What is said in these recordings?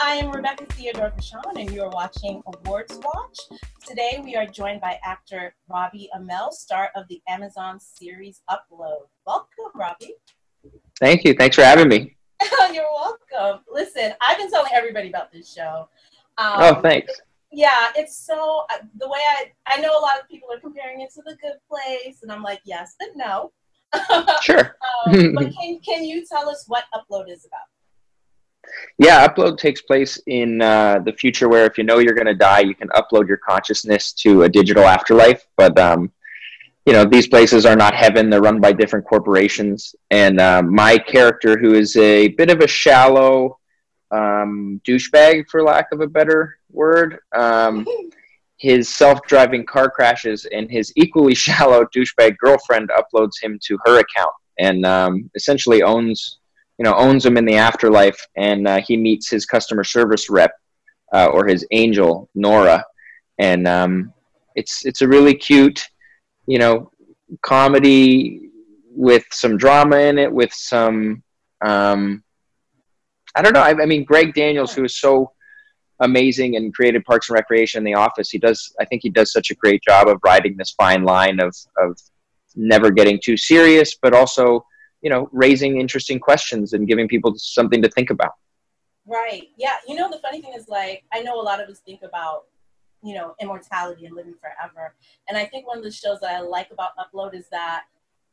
I am Rebecca Theodore Vachon, and you are watching Awards Watch. Today, we are joined by actor Robbie Amell, star of the Amazon series Upload. Welcome, Robbie. Thank you. Thanks for having me. You're welcome. Listen, I've been telling everybody about this show. Oh, thanks. Yeah, it's so, the way I know a lot of people are comparing it to The Good Place, and I'm like, yes, but no. Sure. But can you tell us what Upload is about? Yeah, Upload takes place in the future where if you know you're going to die, you can upload your consciousness to a digital afterlife. But, you know, these places are not heaven. They're run by different corporations. And my character, who is a bit of a shallow douchebag, for lack of a better word, his self-driving car crashes and his equally shallow douchebag girlfriend uploads him to her account and essentially owns him in the afterlife. And he meets his customer service rep or his angel, Nora. And it's a really cute, you know, comedy with some drama in it, with some, I don't know. I mean, Greg Daniels, who is so amazing and created Parks and Recreation and The Office, I think he does such a great job of riding this fine line of never getting too serious, but also, you know, raising interesting questions and giving people something to think about. Right. Yeah. You know, the funny thing is, like, I know a lot of us think about, you know, immortality and living forever. And I think one of the shows that I like about Upload is that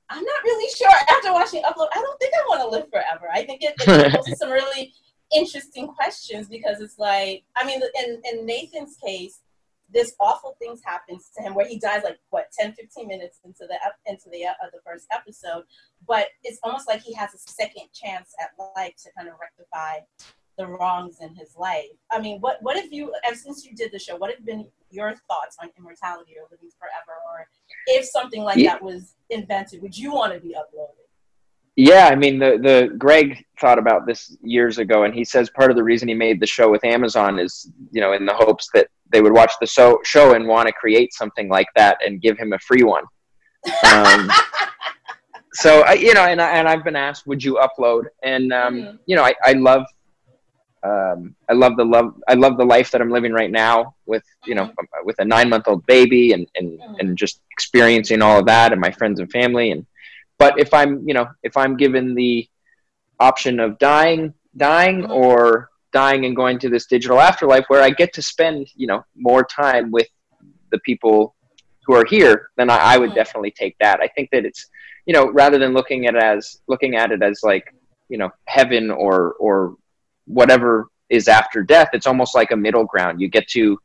I'm not really sure after watching Upload, I don't think I want to live forever. I think it poses some really interesting questions because it's like, I mean, in Nathan's case, this awful things happens to him where he dies like, what, 10, 15 minutes into the first episode. But it's almost like he has a second chance at life to kind of rectify the wrongs in his life. I mean, what have you, ever since you did the show, what have been your thoughts on immortality or living forever? Or if something like that was invented, would you want to be uploaded? Yeah, I mean, the Greg thought about this years ago, and he says part of the reason he made the show with Amazon is, you know, in the hopes that they would watch the show and want to create something like that and give him a free one. So, you know, and I've been asked, would you upload? And, you know, I love the life that I'm living right now with, you know, with a 9-month-old baby and just experiencing all of that and my friends and family. But if I'm given the option of dying or dying and going to this digital afterlife where I get to spend, you know, more time with the people who are here, then I would definitely take that. I think that it's, you know, rather than looking at it as like, you know, heaven or whatever is after death, it's almost like a middle ground. You get to,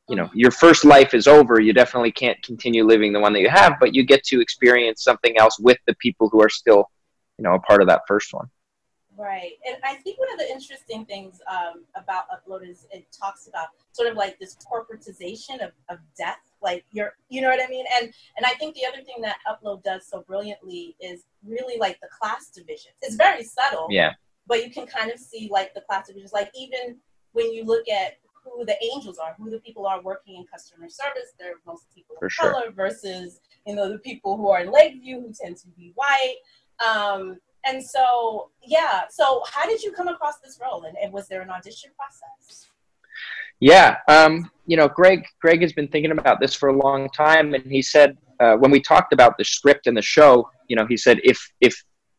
you know, your first life is over. You definitely can't continue living the one that you have, but you get to experience something else with the people who are still, you know, a part of that first one. Right. And I think one of the interesting things about Upload is it talks about sort of like this corporatization of death. Like you know what I mean? And I think the other thing that Upload does so brilliantly is really like the class divisions. It's very subtle. Yeah. But you can kind of see like the class divisions. Like even when you look at who the angels are, who the people are working in customer service, they're most people of color versus, you know, the people who are in Lakeview who tend to be white. And so, yeah. So how did you come across this role? And was there an audition process? Yeah. You know, Greg has been thinking about this for a long time. And he said, when we talked about the script and the show, you know, he said, if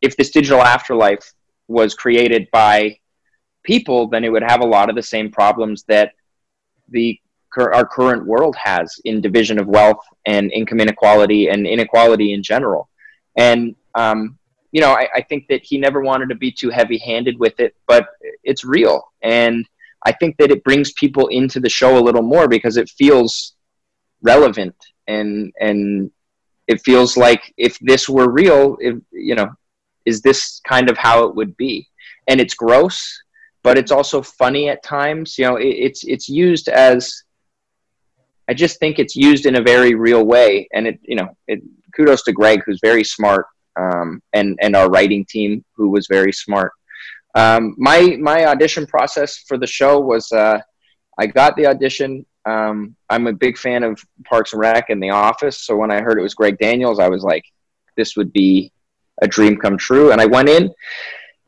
this digital afterlife was created by people, then it would have a lot of the same problems that our current world has in division of wealth and income inequality and inequality in general. And, you know, I think that he never wanted to be too heavy-handed with it, but it's real. And I think that it brings people into the show a little more because it feels relevant and it feels like if this were real, you know, is this kind of how it would be? And it's gross, but it's also funny at times. You know, it's used as, I just think it's used in a very real way. And kudos to Greg, who's very smart, and our writing team, who was very smart. My audition process for the show was, I got the audition. I'm a big fan of Parks and Rec and The Office. So when I heard it was Greg Daniels, I was like, this would be a dream come true. And I went in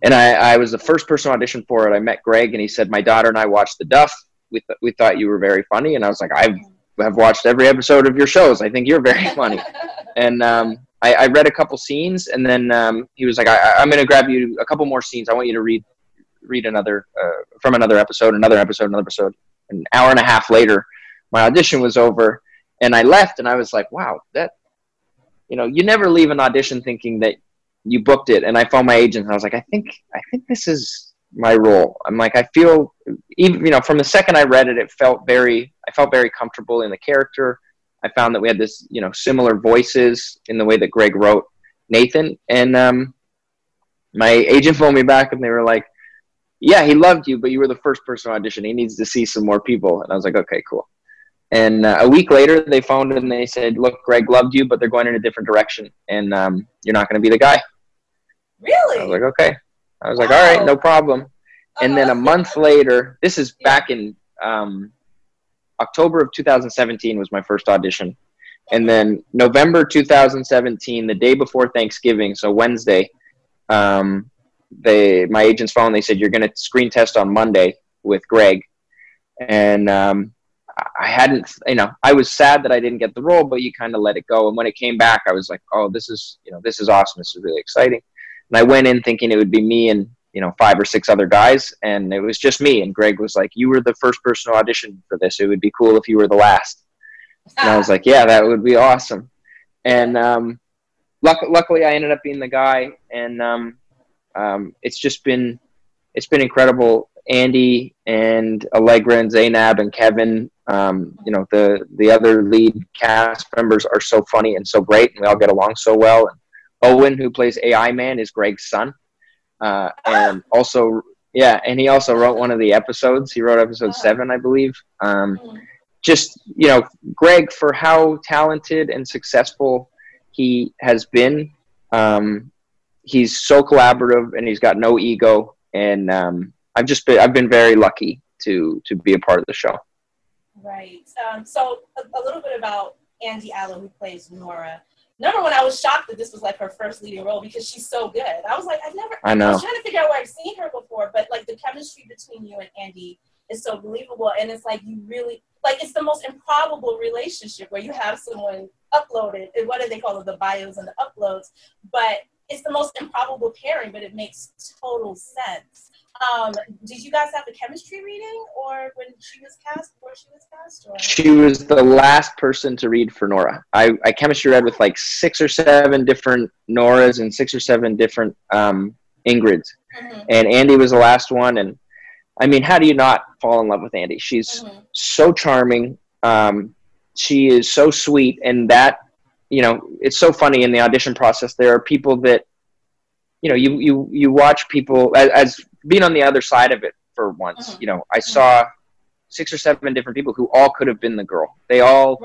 And I was the first person to audition for it. I met Greg, and he said, my daughter and I watched The Duff. We thought you were very funny. And I was like, I have watched every episode of your shows. I think you're very funny. And I read a couple scenes, and then he was like, I'm going to grab you a couple more scenes. I want you to read another from another episode. An hour and a half later, my audition was over, and I left, and I was like, wow, that, you never leave an audition thinking that you booked it. And I phoned my agent, and I was like, I think this is my role. I'm like, I feel, even, from the second I read it, I felt very comfortable in the character. I found that we had this, similar voices in the way that Greg wrote Nathan. And my agent phoned me back, and they were like, yeah, he loved you, but you were the first person to audition. He needs to see some more people. And I was like, okay, cool. And a week later, they phoned and they said, look, Greg loved you, but they're going in a different direction, and you're not going to be the guy. Really? I was like, okay. I was like, all right, no problem. And then a month later, this is back in October of 2017 was my first audition. And then November 2017, the day before Thanksgiving, so Wednesday, my agent's phone, they said, you're going to screen test on Monday with Greg. And I hadn't, I was sad that I didn't get the role, but you kind of let it go. And when it came back, I was like, oh, this is awesome. This is really exciting. And I went in thinking it would be me and, 5 or 6 other guys. And it was just me. And Greg was like, you were the first person to audition for this. It would be cool if you were the last. And I was like, yeah, that would be awesome. And luckily I ended up being the guy. And it's been incredible. Andy and Allegra and Zainab and Kevin, the other lead cast members are so funny and so great, and we all get along so well. And Owen, who plays AI Man, is Greg's son. And also, and he also wrote one of the episodes. He wrote episode 7, I believe. Greg, for how talented and successful he has been, he's so collaborative, and he's got no ego. And I've been very lucky to be a part of the show. Right. So a little bit about Andy Allen, who plays Nora. Number one, I was shocked that this was like her first leading role because she's so good. I was like, I was trying to figure out where I've seen her before, but like the chemistry between you and Andy is so believable. And it's like, you really, like, it's the most improbable relationship where you have someone uploaded, and what do they call it, the bios and the uploads, but it's the most improbable pairing, but it makes total sense. Did you guys have a chemistry reading, or when she was cast, before she was cast? Or? She was the last person to read for Nora. I chemistry read with like 6 or 7 different Noras and 6 or 7 different Ingrids. Mm-hmm. And Andy was the last one. And I mean, how do you not fall in love with Andy? She's so charming. She is so sweet. And that, it's so funny in the audition process. There are people that, you watch people as being on the other side of it for once. I saw 6 or 7 different people who all could have been the girl. They all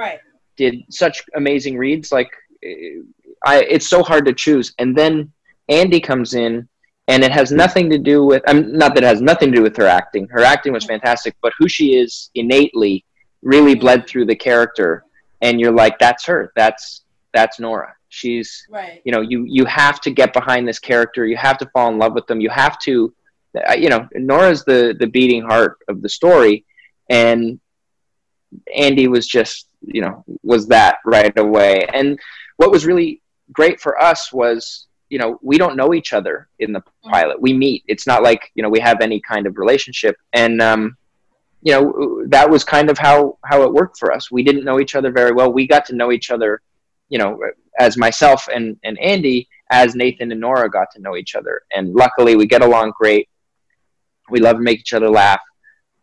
did such amazing reads. Like, it's so hard to choose. And then Andy comes in, and it has nothing to do with, not that it has nothing to do with her acting. Her acting was fantastic, but who she is innately really bled through the character. And you're like, that's her. That's Nora. She's, you have to get behind this character. You have to fall in love with them. You have to, Nora's the beating heart of the story. And Andy was just, was that right away. And what was really great for us was, we don't know each other in the pilot. We meet. It's not like, we have any kind of relationship. And, that was kind of how it worked for us. We didn't know each other very well. We got to know each other, as myself and Andy, as Nathan and Nora got to know each other. And luckily we get along great. We love to make each other laugh.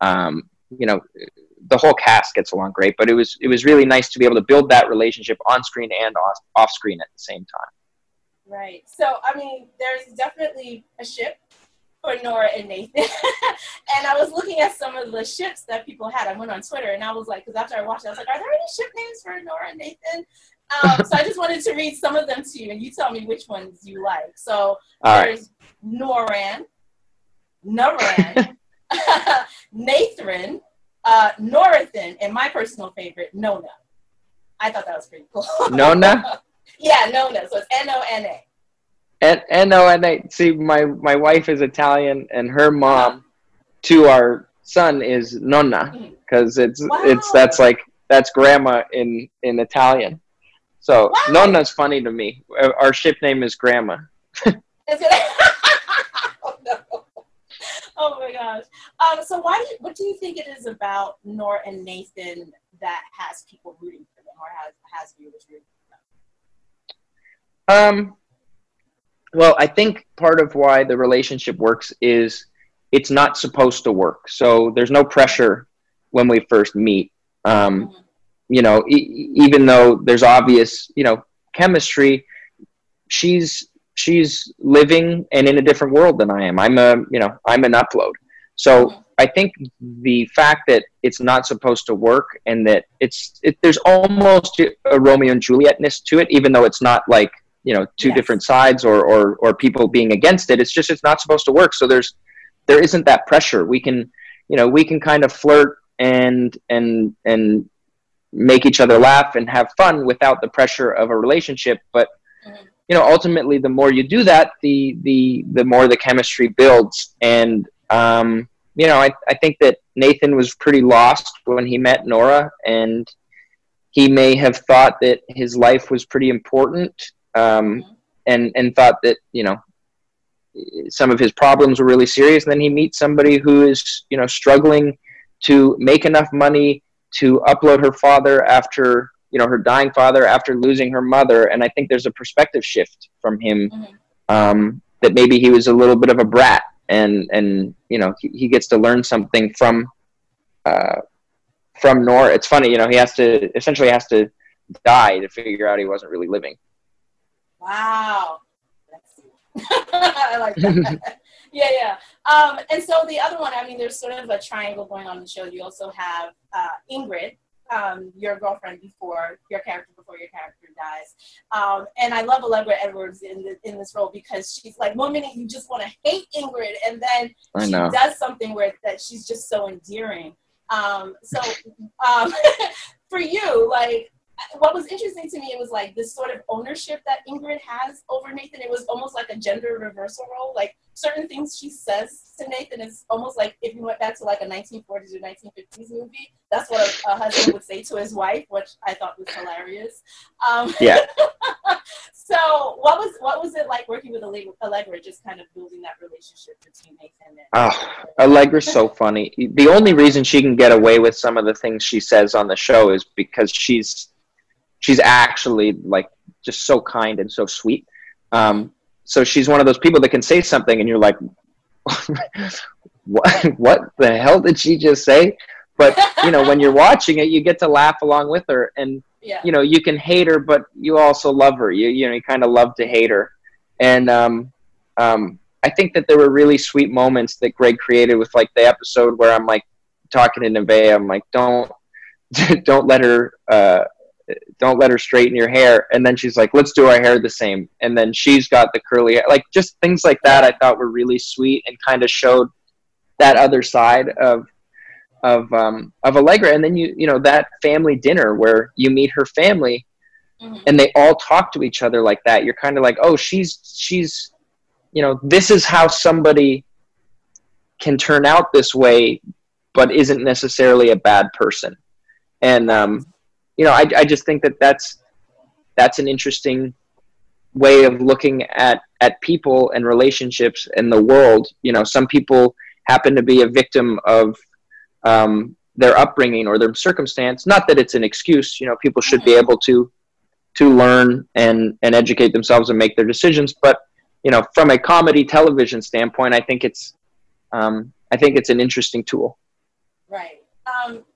The whole cast gets along great, but it was really nice to be able to build that relationship on screen and off screen at the same time. Right. So, I mean, there's definitely a ship for Nora and Nathan. And I was looking at some of the ships that people had. I went on Twitter, and I was like, because after I watched it, I was like, are there any ship names for Nora and Nathan? So I just wanted to read some of them to you, and you tell me which ones you like. So there's Noran, Nathan, Norathan, and my personal favorite, Nona. I thought that was pretty cool. Nona? Yeah, Nona. So it's Nona. And no, and I see my wife is Italian, and her mom to our son is nonna, because it's Wow. that's grandma in Italian. So Wow. nonna's funny to me. Our ship name is grandma. It's gonna oh, no. Oh my gosh. So what do you think it is about Nora and Nathan that has people rooting for them, or has viewers rooting Um, well, I think part of why the relationship works is it's not supposed to work. So there's no pressure when we first meet. for Um, them? even though there's obvious, chemistry, she's living and in a different world than I am. I'm an upload. So Mm-hmm. I think the fact that it's not supposed to work, and that there's almost a Romeo and Julietness to it, even though it's not like, two different Yes. sides or people being against it. It's not supposed to work. So there isn't that pressure. We can kind of flirt and make each other laugh and have fun without the pressure of a relationship. But Mm-hmm. ultimately, the more you do that, the more the chemistry builds. And I think that Nathan was pretty lost when he met Nora, and he may have thought that his life was pretty important, Mm-hmm. and thought that some of his problems were really serious. And then he meets somebody who is struggling to make enough money to upload her father after her dying father, after losing her mother. And I think there's a perspective shift from him, Mm-hmm. that maybe he was a little bit of a brat, and he gets to learn something from Nora. It's funny, he has to die to figure out he wasn't really living. Wow. I like that. Yeah, yeah. And so the other one, I mean, there's sort of a triangle going on in the show. You also have Ingrid, your girlfriend before your character dies. And I love Allegra Edwards in this role, because she's like, one minute you just want to hate Ingrid, and then I she know. does something where that she's just so endearing. So for you, like, what was interesting to me, it was like this sort of ownership that Ingrid has over Nathan. It was almost like a gender reversal role. Like, certain things she says to Nathan is almost like if you went back to like a 1940s or 1950s movie, that's what a husband would say to his wife, which I thought was hilarious. Yeah. So what was it like working with Allegra, just kind of building that relationship between Nathan and Oh, Allegra's so funny. The only reason she can get away with some of the things she says on the show is because she's actually like just so kind and so sweet. So she's one of those people that can say something and you're like, what the hell did she just say? But when you're watching it, you get to laugh along with her, and Yeah. you can hate her, but you also love her. You kind of love to hate her. And I think that there were really sweet moments that Greg created with like the episode where I'm like talking to Nevaeh, I'm like, don't let her straighten your hair. And then she's like, let's do our hair the same. And then she's got the curly hair. Like, just things like that I thought were really sweet and kind of showed that other side of Allegra. And then that family dinner where you meet her family, Mm-hmm. and they all talk to each other like that. You're kind of like, oh, she's this is how somebody can turn out this way, but isn't necessarily a bad person. And I just think that that's an interesting way of looking at people and relationships in the world. Some people happen to be a victim of their upbringing or their circumstance. Not that it's an excuse. People should be able to learn and educate themselves and make their decisions. But from a comedy television standpoint, I think it's an interesting tool. Right.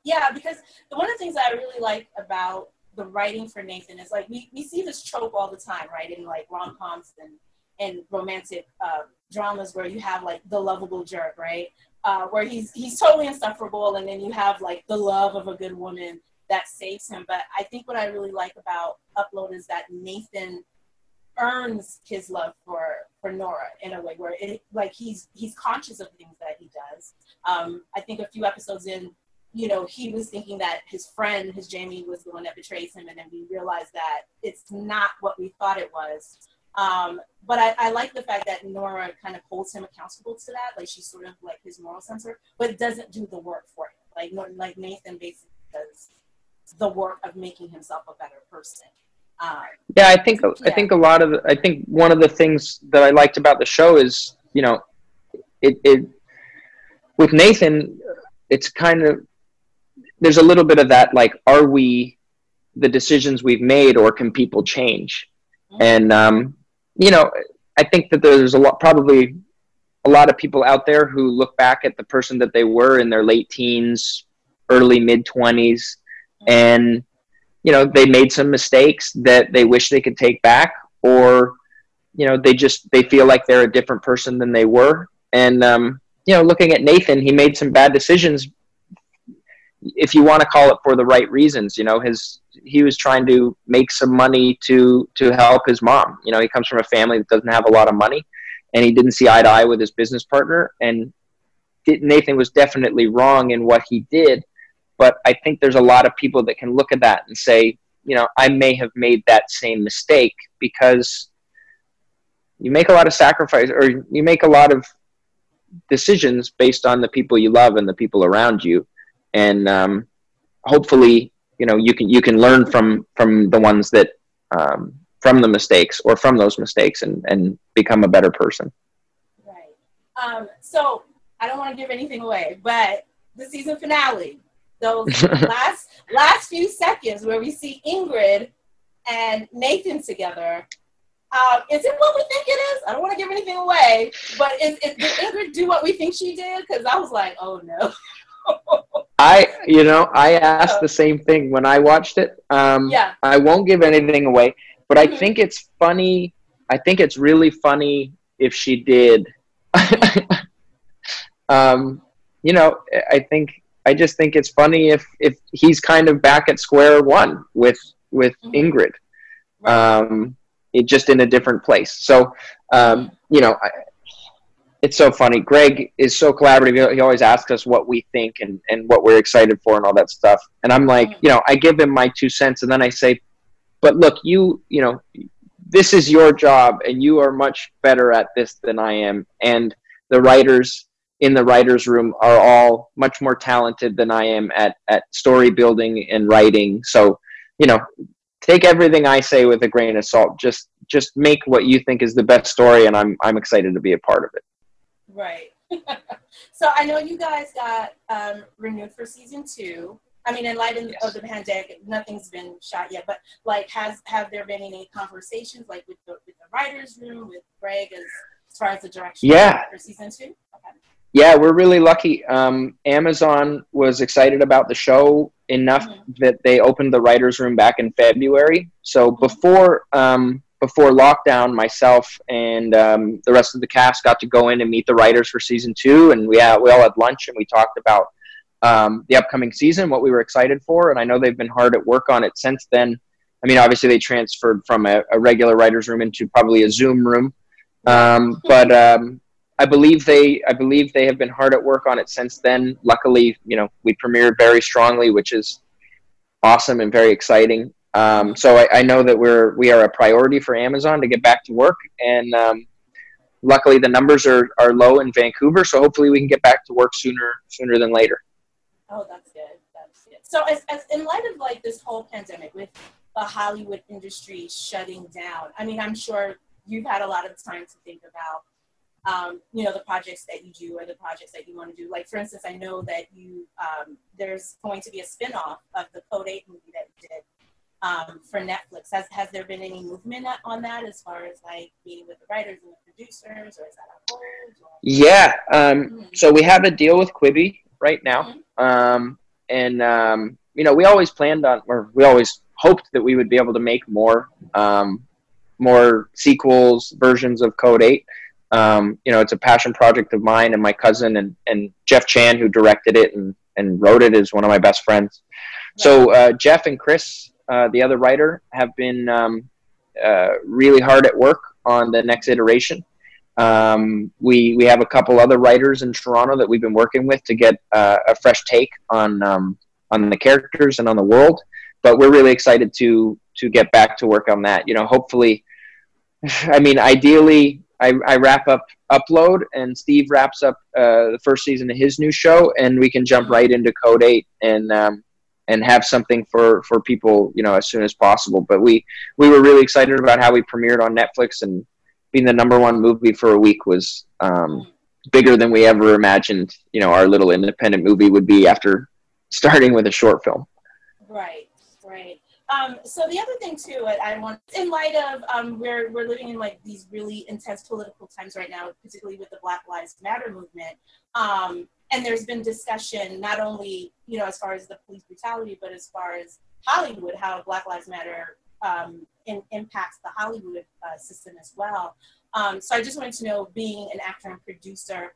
Yeah, because one of the things that I really like about the writing for Nathan is like we see this trope all the time, right? In like rom-coms and romantic dramas where you have like the lovable jerk, right? Where he's totally insufferable, and then you have like the love of a good woman that saves him. But I think what I really like about Upload is that Nathan earns his love for Nora in a way where he's conscious of things that he does. I think a few episodes in, he was thinking that his Jamie, was the one that betrays him, and then we realized that it's not what we thought it was. But I like the fact that Nora kind of holds him accountable to that. Like, she's sort of like his moral censor, but doesn't do the work for him. Like Nathan basically does the work of making himself a better person. Yeah, I think one of the things that I liked about the show is, you know, it with Nathan, it's kind of, there's a little bit of that, like, are we the decisions we've made, or can people change? Mm-hmm. And you know, I think that there's probably a lot of people out there who look back at the person that they were in their late teens, early mid-20s, mm-hmm. and, you know, they made some mistakes that they wish they could take back, or, you know, they feel like they're a different person than they were. And, you know, looking at Nathan, he made some bad decisions, if you want to call it, for the right reasons. You know, he was trying to make some money to help his mom. You know, he comes from a family that doesn't have a lot of money, and he didn't see eye to eye with his business partner. And Nathan was definitely wrong in what he did. But I think there's a lot of people that can look at that and say, you know, I may have made that same mistake, because you make a lot of sacrifice, or you make a lot of decisions based on the people you love and the people around you. And hopefully, you know, you can learn from the ones that, from the mistakes, or from those mistakes, and become a better person. Right. So I don't want to give anything away, but the season finale, those last few seconds where we see Ingrid and Nathan together, is it what we think it is? I don't want to give anything away, but did Ingrid do what we think she did? Because I was like, oh no. I asked the same thing when I watched it. Yeah. I won't give anything away, but I think it's funny. I think it's really funny if she did. You know, I just think it's funny if he's kind of back at square one with Ingrid, right. Just in a different place. So, you know, it's so funny. Greg is so collaborative. He always asks us what we think and what we're excited for and all that stuff. And I'm like, you know, I give him my 2 cents, and then I say, but look, you know, this is your job, and you are much better at this than I am. And the writers in the writer's room are all much more talented than I am at story building and writing. So, you know, take everything I say with a grain of salt. Just make what you think is the best story, and I'm excited to be a part of it. Right. So I know you guys got renewed for season 2. I mean, in light of the pandemic, nothing's been shot yet. But like, have there been any conversations, like with the writers' room, with Greg, as far as the direction for season 2? Okay. Yeah, we're really lucky. Amazon was excited about the show enough that they opened the writers' room back in February. So before lockdown, myself and the rest of the cast got to go in and meet the writers for season 2, and we all had lunch, and we talked about the upcoming season, what we were excited for. And I know they've been hard at work on it since then. I mean, obviously they transferred from a regular writers' room into probably a Zoom room, but I believe they have been hard at work on it since then. Luckily, you know, we premiered very strongly, which is awesome and very exciting. So I know that we are a priority for Amazon to get back to work, and luckily the numbers are low in Vancouver, so hopefully we can get back to work sooner than later. Oh, that's good. That's good. So as in light of like this whole pandemic, with the Hollywood industry shutting down, I mean, I'm sure you've had a lot of time to think about you know, the projects that you do or the projects that you want to do. Like, for instance, I know that you there's going to be a spinoff of the Code 8 movie that you did for Netflix. Has there been any movement on that, as far as like meeting with the writers and the producers, or is that on hold? Yeah. So we have a deal with Quibi right now. And you know, we always planned on, or we always hoped that we would be able to make more sequels, versions of Code 8. You know, it's a passion project of mine and my cousin, and Jeff Chan, who directed it and wrote it, is one of my best friends. So Jeff and Chris, the other writer, have been really hard at work on the next iteration. We have a couple other writers in Toronto that we've been working with to get a fresh take on the characters and on the world. But we're really excited to get back to work on that. You know, hopefully I mean, ideally, I wrap up Upload, and Steve wraps up the first season of his new show, and we can jump right into Code 8 and have something for people, you know, as soon as possible. But we were really excited about how we premiered on Netflix, and being the #1 movie for a week was bigger than we ever imagined, you know, our little independent movie would be after starting with a short film. Right, right. So the other thing too, I want, in light of we're living in like these really intense political times right now, particularly with the Black Lives Matter movement. And there's been discussion not only, you know, as far as the police brutality, but as far as Hollywood, how Black Lives Matter impacts the Hollywood system as well. So I just wanted to know, being an actor and producer,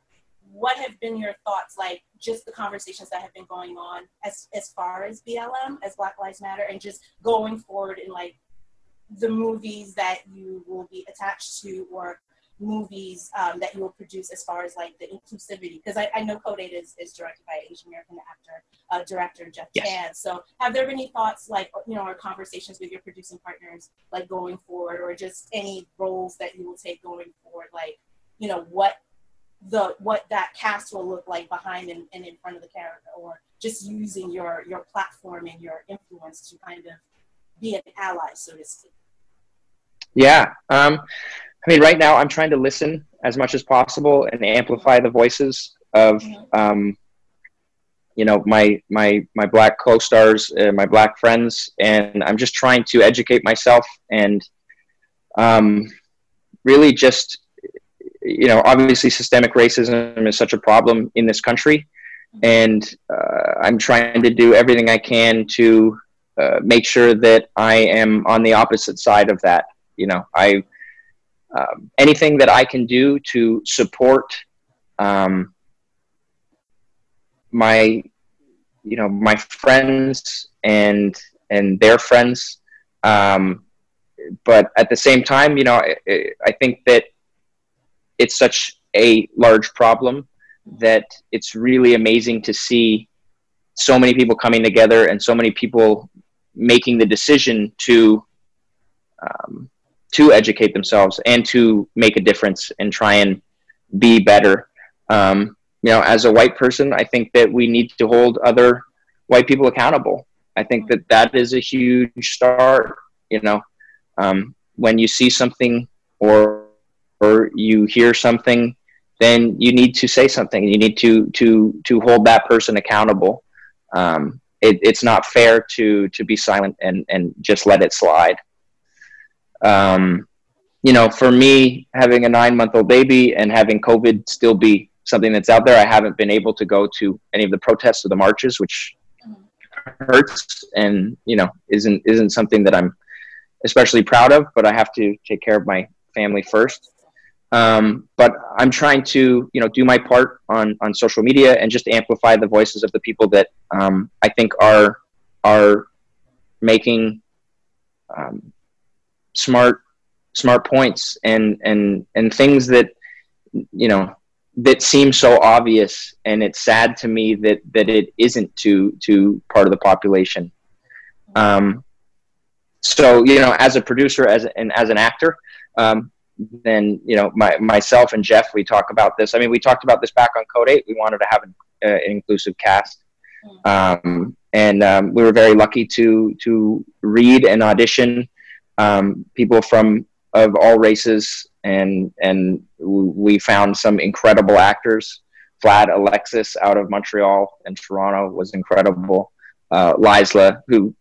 what have been your thoughts, like just the conversations that have been going on as far as BLM, as Black Lives Matter, and just going forward in like the movies that you will be attached to, or movies that you will produce as far as like the inclusivity? Because I know Code 8 is directed by Asian American actor, director Jeff Chan. So have there been any thoughts, like, you know, or conversations with your producing partners, like going forward, or just any roles that you will take going forward, like, you know, what that cast will look like behind and in front of the camera, or just using your platform and your influence to kind of be an ally, so to speak? Yeah. I mean, right now I'm trying to listen as much as possible and amplify the voices of, you know, my Black co-stars, my Black friends, and I'm just trying to educate myself and really just, you know, obviously systemic racism is such a problem in this country, and I'm trying to do everything I can to make sure that I am on the opposite side of that. You know, anything that I can do to support my friends and their friends, but at the same time, you know, I think that it's such a large problem that it's really amazing to see so many people coming together and so many people making the decision to educate themselves and to make a difference and try and be better. You know, as a white person, I think that we need to hold other white people accountable. I think that that is a huge start. You know, when you see something or you hear something, then you need to say something. You need to hold that person accountable. It's not fair to be silent and just let it slide. You know, for me, having a 9-month-old baby and having COVID still be something that's out there, I haven't been able to go to any of the protests or the marches, which hurts and, you know, isn't something that I'm especially proud of, but I have to take care of my family first. But I'm trying to, you know, do my part on social media and just amplify the voices of the people that I think are making smart points and things that, you know, that seem so obvious. And it's sad to me that it isn't to part of the population. So, you know, as a producer, as an actor, then, you know, myself and Jeff, we talk about this. I mean, we talked about this back on Code 8. We wanted to have an inclusive cast. And we were very lucky to read and audition people of all races, and we found some incredible actors. Vlad Alexis out of Montreal and Toronto was incredible. Liza, who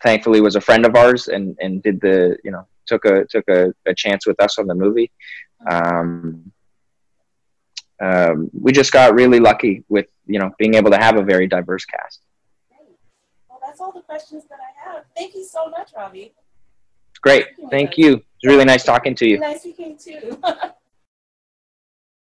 thankfully was a friend of ours and did the, you know, took a chance with us on the movie. We just got really lucky with, you know, being able to have a very diverse cast. Great. Well, that's all the questions that I have. Thank you so much, Robbie. Great. Thank you. It was really nice talking to you. Nice speaking too.